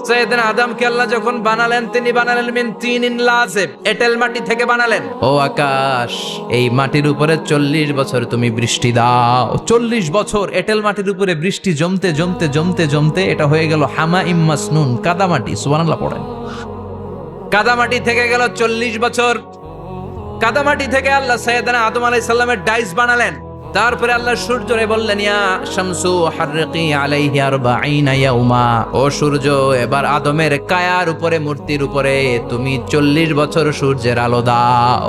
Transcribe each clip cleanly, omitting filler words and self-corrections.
সাইয়েদনা আদমকে আল্লাহ যখন বানালেন, তিনি বানালেন মিন তিনিন লাযিব, এঁটেল মাটি থেকে বানালেন। ও আকাশ, এই মাটির উপরে 40 বছর তুমি বৃষ্টি দাও। 40 বছর এঁটেল মাটির উপরে বৃষ্টি জমতে জমতে জমতে জমতে এটা হয়ে গেল হামাইম মাসনুন, কাদামাটি। সুবহানাল্লাহ পড়েন। কাদামাটি থেকে গেল 40 বছর। কাদামাটি থেকে আল্লাহ সাইয়েদনা আদম আলাইহিস সালামের ডাইস বানালেন। তারপরে আল্লাহ সূর্যরে বললেন, ইয়া শামসু হাররিকি আলাইহি 40 ইয়াউমা। ও সূর্য, এবার আদমের কায়ার উপরে, মূর্তির উপরে তুমি 40 বছর সূর্যের আলো দাও।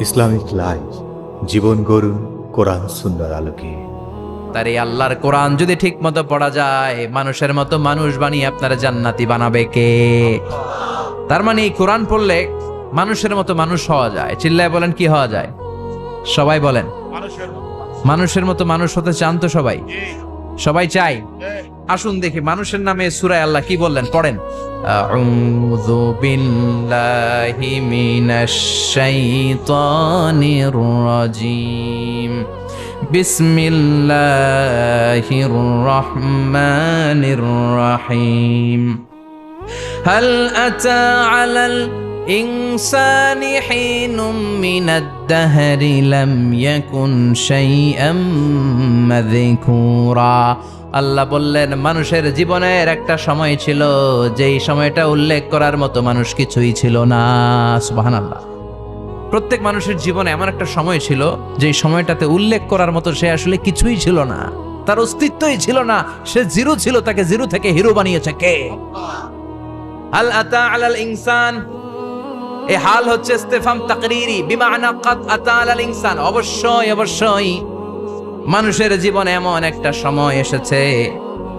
ইসলামিক লাইফ, জীবন গড়ুন কোরআন সুন্নাহর আলোকে। তার এই আল্লাহর কোরআন যদি ঠিক মতো পড়া যায়, মানুষের মতো মানুষ বানিয়ে আপনারা জান্নাতি বানাবে কে? তার মানে এই কোরআন পড়লে মানুষের মতো মানুষ হওয়া যায়। চিল্লায় বলেন, কি হওয়া যায়? সবাই বলেন। মানুষের মতো মানুষ হতে চান তো সবাই? সবাই চাই। আসুন দেখি মানুষের নামে সূরায় আল্লাহ কি বললেন, পড়েন। আউযু বিল্লাহি মিনাশ শাইতানির রাজিম। বিসমিল্লাহির রহমানির রহিম। হাল আতা আলাল الإنسان حين من الدهر لم يكن شيئا مذكورا। আল্লাহ বললেন, মানুষের জীবনের একটা সময় ছিল যেই সময়টা উল্লেখ করার মতো মানুষ কিছুই ছিল না। সুবহানাল্লাহ। প্রত্যেক মানুষের জীবনে এমন একটা সময় ছিল যেই সময়টাতে উল্লেখ করার মতো সে আসলে কিছুই ছিল না, তার অস্তিত্বই ছিল না, সে জিরো ছিল, তাকে জিরো থেকে হিরো বানিয়েছে কে? হাল আতা আলাল ইনসান, এই হাল হচ্ছে ইস্তেফাম তাকরীরি, বিমানা কাদ আতা আলাল ইনসান। অবশ্যই অবশ্যই মানুষের জীবনে এমন একটা সময় এসেছে,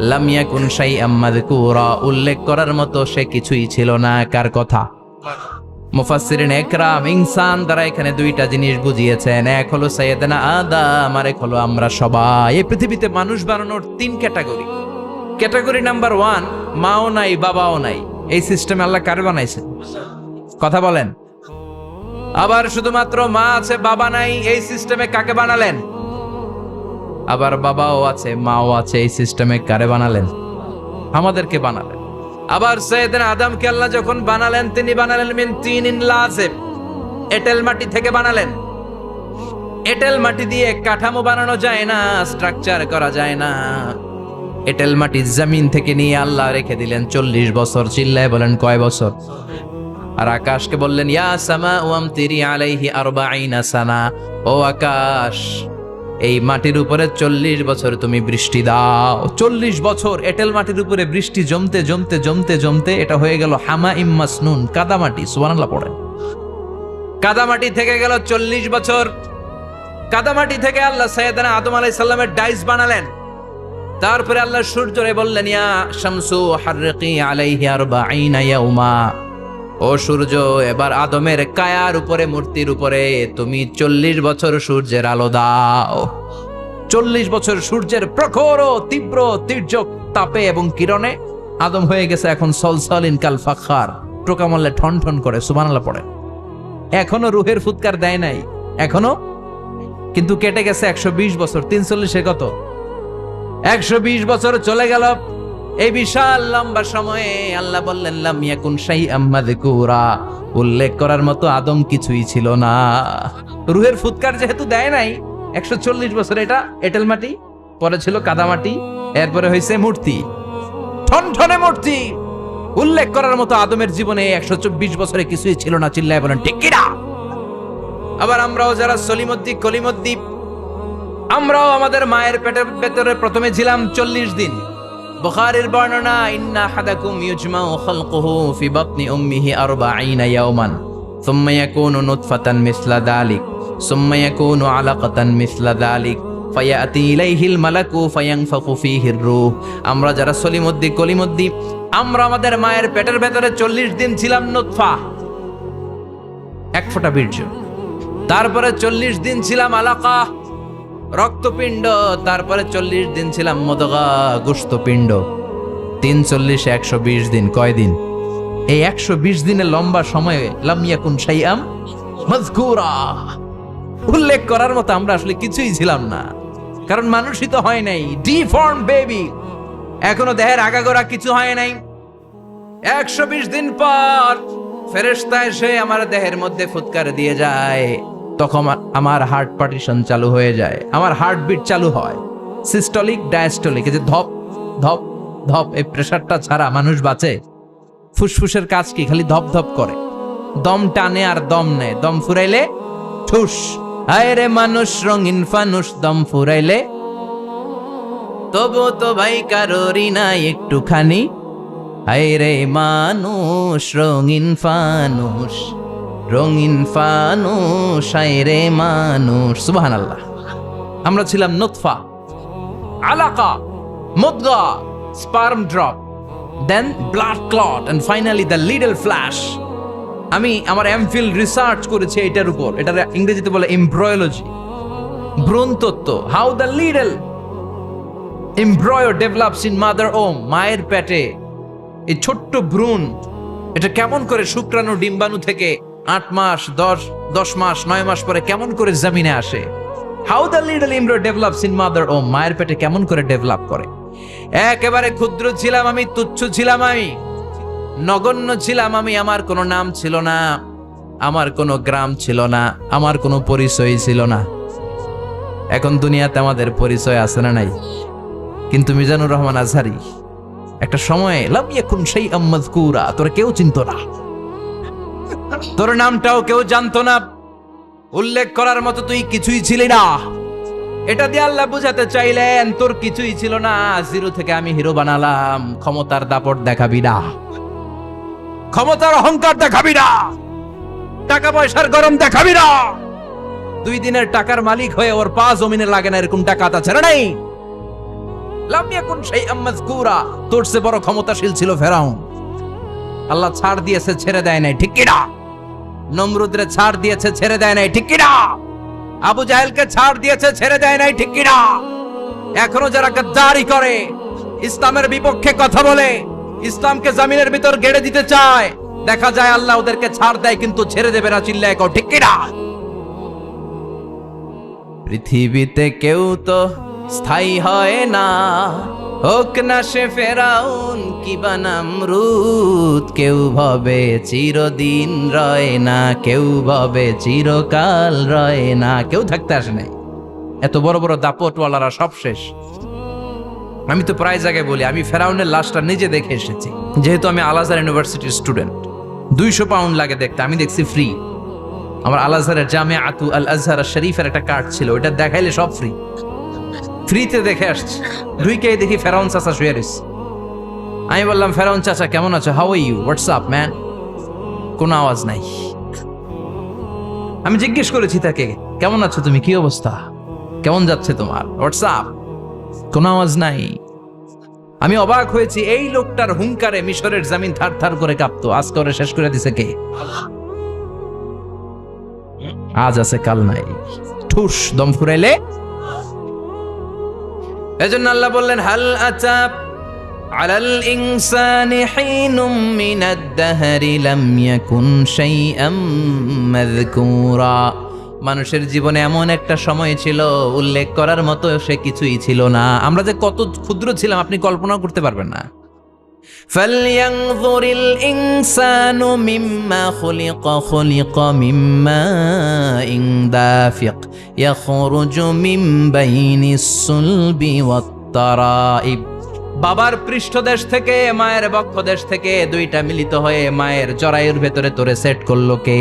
লাম ইয়াকুন শাইআম মাযকুরা, উল্লেখ করার মতো সে কিছুই ছিল না। কার কথা? মুফাসসিরিন একরাম ইনসান দ্বারা এখানে দুইটা জিনিস বুঝিয়েছেন। এক হলো সাইয়েদনা আদম, আর এক হলো আমরা সবাই। এই পৃথিবীতে মানুষ বানানোর 3 ক্যাটাগরি। ক্যাটাগরি নাম্বার 1, মাও নাই বাবাও নাই। এই সিস্টেমে আল্লাহ কারে বানাইছেন? কথা বলেন। আবার শুধুমাত্র মা আছে বাবা নাই, এই সিস্টেমে কাকে বানালেন? আবার বাবাও আছে মাও আছে, এই সিস্টেমে কারে বানালেন? আমাদেরকে বানালেন। আবার সাইয়েদনা আদমকে আল্লাহ যখন বানালেন, তিনি বানালেন মিন তিনিন লাযিব, এঁটেল মাটি থেকে বানালেন। এঁটেল মাটি দিয়ে কাঠামো বানানো যায় না, স্ট্রাকচার করা যায় না। এঁটেল মাটি জমিন থেকে নিয়ে আল্লাহ রেখে দিলেন 40 বছর। চিল্লায় বলেন, কয় বছর? আর আকাশকে বললেন, ইয়া সামা আমতিরি আলাইহি 40 সানা। ও আকাশ, এই মাটির উপরে 40 বছর তুমি বৃষ্টি দাও। 40 বছর এঁটেল মাটির উপরে বৃষ্টি জমতে জমতে জমতে জমতে এটা হয়ে গেল হামাইম মাসনুন, কাদামাটি। সুবহানাল্লাহ পড়েন। কাদামাটি থেকে গেল 40 বছর। কাদামাটি থেকে আল্লাহ সাইয়েদনা আদম আলাইহিস সালামের ডাইস বানালেন। তারপরে আল্লাহ সূর্যরে বললেন, ইয়া শামসু হাররিকি আলাইহি 40 ইয়াউমা। ও সূর্য, এবার আদমের কায়ার উপরে, মূর্তির উপরে তুমি 40 বছর সূর্যের আলো দাও। 40 বছর সূর্যের প্রখর ও তীব্র তির্যক তাপে এবং কিরণে আদম হয়ে গেছে এখন সলসলিন কাল ফাখার, টোকা মারলে ঠন ঠন করে। সুবহানাল্লাহ পড়ে। এখনো রুহের ফুৎকার দেয় নাই, এখনো, কিন্তু কেটে গেছে 120 বছর। 340 কত? 120 বছর চলে গেল। এই বিশাল লম্বা সময়ে আল্লাহ বললেন, লাম ইয়াকুন শাইআম মাযকুরা, উল্লেখ করার মতো আদম কিছুই ছিল না। রুহের ফুৎকার যেহেতু দেয় নাই 140 বছর, এটা এঁটেল মাটি, পরে ছিল কাদামাটি, এরপরে হয়েছে মূর্তি, ঠনঠনে মূর্তি। উল্লেখ করার মতো আদমের জীবনে 124 বছরে কিছুই ছিল না। চিল্লায় বলেন, ঠিক কিনা? আবার আমরাও যারা সলিমুদ্দিন কলিমুদ্দিন, আমরাও আমাদের মায়ের পেটের ভেতরে প্রথমে ছিলাম 40 দিন। বুখারীর বর্ণনা, ইন্না হাদাকুম ইউজমাউ খালকুহু ফি বাতনি উম্মিহি 40 ইয়াওমান সুম্মা ইয়াকুনু নুতফাতান মিসলা যালিক সুম্মা ইয়াকুনু আলাকাতান মিসলা যালিক ফায়াতি ইলাইহিল মালাকু ফায়ানফাখু ফীহির রূহ। আমরা যারা সলিমুদ্দিন কলিমুদ্দিন, আমরা আমাদের মায়ের পেটের ভেতরে 40 দিন ছিলাম নুতফা, এক ফোঁটা বীর্য। তারপরে 40 দিন ছিলাম আলাকা, রক্তপিণ্ড। তারপরে 40 দিন ছিলাম মুদগা, গোশতপিণ্ড। 340 120 দিন। কয় দিন? এই 120 দিনের লম্বা সময়ে লাম ইয়াকুন শাইআম মাযকুরা, উল্লেখ করার মতো আমরা আসলে কিছুই ছিলাম না, কারণ মানুষই তো হয় নাই। ডিফর্ম বেবি, এখনো দেহের আগাগোড়া কিছু হয় নাই। 120 দিন পর ফেরেশতা এসে আমার দেহের মধ্যে ফুৎকার দিয়ে যায়, তখন আমার হার্ট পার্টিশন চালু হয়ে যায়, আমার হার্টবিট চালু হয়, সিস্টোলিক ডায়াস্টোলিক, এই যে ধপ ধপ ধপ, এই প্রেসারটা ছাড়া মানুষ বাঁচে? ফুসফুসের কাজ কি? খালি ধপ ধপ করে, দম টানে আর দম নেয়, দম ফুরাইলে ঠুস। হায় রে মানুষ রঙিন ফানুষ, দম ফুরাইলে তবু তো ভাই কারোরই নাই একটুখানি। হায় রে মানুষ রঙিন ফানুষ, রঙিন ফানুষ, হায় রে মানুষ। সুবহানাল্লাহ। আমরা ছিলাম নুতফা, আলাকা, মুদগা, sperm drop, then blood clot, and finally the little flesh. আমি আমার এমফিল রিসার্চ করেছি এটার উপর, এটার ইংরেজিতে বলে এমব্রয়োলজি, ভ্রূণতত্ত্ব। How the little embryo develops in mother womb, মায়ের পেটে এই ছোট্ট ভ্রূণ, এটা কেমন করে শুক্রাণু ডিম্বাণু থেকে 8 মাস 10 মাস 9 মাস পরে কেমন করে জমিনে আসে। How the little embryo develops in mother womb, মায়ের পেটে কেমন করে ডেভেলপ করে। একেবারে ক্ষুদ্র ছিলাম আমি, তুচ্ছ ছিলাম আমি, নগণ্য ছিলাম আমি। আমার কোনো নাম ছিল না, আমার কোনো গ্রাম ছিল না, আমার কোনো পরিচয় ছিল না। এখন দুনিয়াতে আমাদের পরিচয় আছে না নাই? কিন্তু মিজানুর রহমান আজহারী একটা সময়ে লাম ইয়াকুন শাইআম মাযকুরা, তোর কেউ চিনতো না, তোর নামটাও কেউ জানতো না, উল্লেখ করার মতো তুই কিছুই ছিলি না। এটা দিয়ে আল্লাহ বুঝাতে চাইলেন তোর কিছুই ছিল না, জিরো থেকে আমি হিরো বানালাম। ক্ষমতার দাপট দেখাবি না, ক্ষমতার অহংকার দেখাবি না, টাকা পয়সার গরম দেখাবি না। 2 দিনের টাকার মালিক হয়ে ওর পা জমিনে লাগে না, এরকম টাকা তা ছেড়ে নাই। লাম ইয়াকুন শাইআম মাযকুরা, তোর চেয়ে বড় ক্ষমতাশীল ছিল ফেরাউন। আল্লাহ ছাড় দিয়েছে, ছেড়ে দেয় নাই, ঠিক কি না? নমরুদরে ছাড় দিয়েছে, ছেড়ে দেয় নাই, ঠিক কি না? আবু জাহেলকে ছাড় দিয়েছে, ছেড়ে দেয় নাই, ঠিক কি না? এখনো যারা গাদ্দারি করে, ইসলামের বিপক্ষে কথা বলে, ইসলামকে জমিনের ভিতর গেড়ে দিতে চায়, দেখা যায় আল্লাহ ওদেরকে ছাড় দেয় কিন্তু ছেড়ে দেবে না। চিল্লায় কও ঠিক কি না? পৃথিবীতে কেউ তো স্থায়ী হয় না, হোক না সে ফেরাউন কিবা নমরুদ। কেউ ভাবে চিরদিন রয় না, কেউ ভাবে চিরকাল রয় না। কেউ থাকতে আসে নাই, এত বড় বড় দাপটওয়ালারা সব শেষ। আমি তো প্রায় জায়গায় বলি আমি ফেরাউনের লাশটা নিজে দেখে এসেছি, যেহেতু আমি আল আজহার ইউনিভার্সিটির স্টুডেন্ট। 200 পাউন্ড লাগে দেখতে, আমি দেখছি ফ্রি। আমার আল আজহারের জামিআতু আল আজহার শরীফের একটা কার্ড ছিল, ওটা দেখাইলে সব ফ্রি, ফ্রিতে দেখে আসছি। ঢুকে দেখি ফেরাউন চাচা শুয়ে রয়েছে। আমি বললাম, ফেরাউন চাচা কেমন আছো? How are you? What's up man? কোনো আওয়াজ নাই। আমি জিজ্ঞেস করেছি তাকে, কেমন আছো তুমি, কি অবস্থা, কেমন যাচ্ছে তোমার, হোয়াটস আপ? কোনো আওয়াজ নাই। আমি অবাক হয়েছি, এই লোকটার হুঙ্কারে মিশরের জমিন থার থার করে কাঁপতো, আজ করে শেষ করে দিছে কে? আজ আছে কাল নাই, ঠুস, দম ফুরাইলে। এজন্য আল্লাহ বললেন, হাল আতা আলাল ইনসানি হিনুম মিনাদ দাহরি লাম ইয়াকুন শাইআম মাযকুরা। মানুষের জীবনে এমন একটা সময় ছিল, উল্লেখ করার মতো সে কিছুই ছিল না। আমরা যে কত ক্ষুদ্র ছিলাম আপনি কল্পনা করতে পারবেন না। ফালইয়ানযুরিল ইনসানু মিম্মা খুলিকা মিম্মা ইন দাফিক ইয়াখরুজু মিন বাইনিস সুলবি ওয়াত তারাইব। বাবার পৃষ্ঠদেশ থেকে, মায়ের বক্ষদেশ থেকে দুইটা মিলিত হয়ে মায়ের জরায়ুর ভেতরে তোরে সেট করলো কে?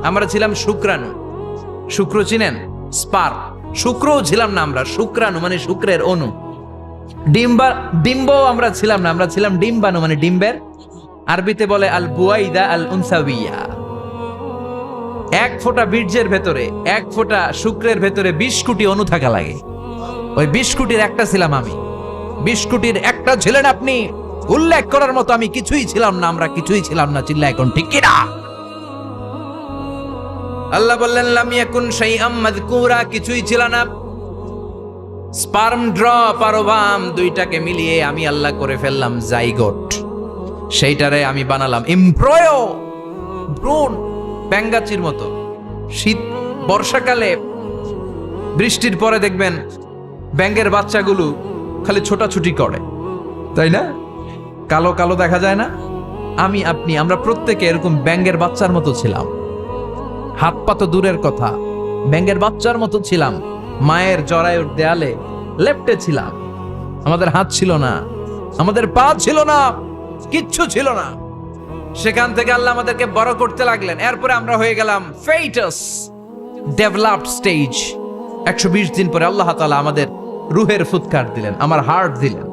আমরা ছিলাম শুক্রাণু। শুক্র চিনেন? স্পার্ম। শুক্রও ছিলাম না আমরা, শুক্রাণু মানে শুক্রের অণু। ডিম্ব আমরা ছিলাম না, আমরা ছিলাম ডিম্বাণু মানে ডিম্বের। আরবিতে বলে আল বুয়াইদা আল উনসাবিয়া। 1 ফোঁটা বীর্যের ভেতরে, 1 ফোঁটা শুক্রের ভেতরে 20 কোটি অণু থাকা লাগে। ওই 20 কোটির একটা ছিলাম আমি। 20 কোটির একটা ছিলেন আপনি। উল্লেখ করার মতো আমি কিছুই ছিলাম না, আমরা কিছুই ছিলাম না। চিল্লা এখন ঠিক কি না? আল্লাহ বললেন, লাম ইয়াকুন শাইআম মাযকুরা, কিছুই ছিল না। স্পার্ম ড্রপ আর ওভাম দুইটাকে মিলিয়ে আমি আল্লাহ করে ফেললাম জাইগোট। সেইটারে আমি বানালাম এমব্রয়ো, ভ্রূণ, ব্যাঙ্গাচির মতো। শীত বর্ষাকালে বৃষ্টির পরে দেখবেন ব্যাঙের বাচ্চাগুলো খালি ছোটাছুটি করে, তাই না? কালো কালো দেখা যায় না? আমি আপনি আমরা প্রত্যেকে এরকম ব্যাঙের বাচ্চার মতো ছিলাম। হাত পা তো দূরের কথা, ব্যাঙের বাচ্চার মতো ছিলাম। মায়ের জরায়ুর দেয়ালে লেপ্টে ছিলাম। আমাদের হাত ছিল না, আমাদের পা ছিল না, কিচ্ছু ছিল না। সেখান থেকে আল্লাহ আমাদেরকে বড় করতে লাগলেন। এরপরে আমরা হয়ে গেলাম ফেটাস, ডেভেলপড স্টেজ। 120 দিন পরে আল্লাহ তাআলা আমাদের রুহের ফুৎকার দিলেন, আমার হার্ট দিলেন,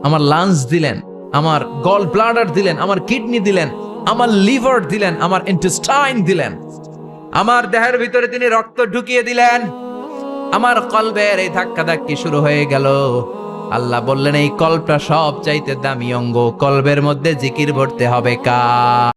আমার লাংস দিলেন, আমার গল ব্লাডার দিলেন, আমার কিডনি দিলেন, আমার লিভার দিলেন, আমার ইন্টেস্টাইন দিলেন, আমার দেহের ভিতরে তিনি রক্ত ঢুকিয়ে দিলেন। আমার কলবের এই ধাক্কা ধাক্কি শুরু হয়ে গেল। আল্লাহ বললেন, এই কলবটা সব চাইতে দামি অঙ্গ, কলবের মধ্যে জিকির ভরতে হবে কার?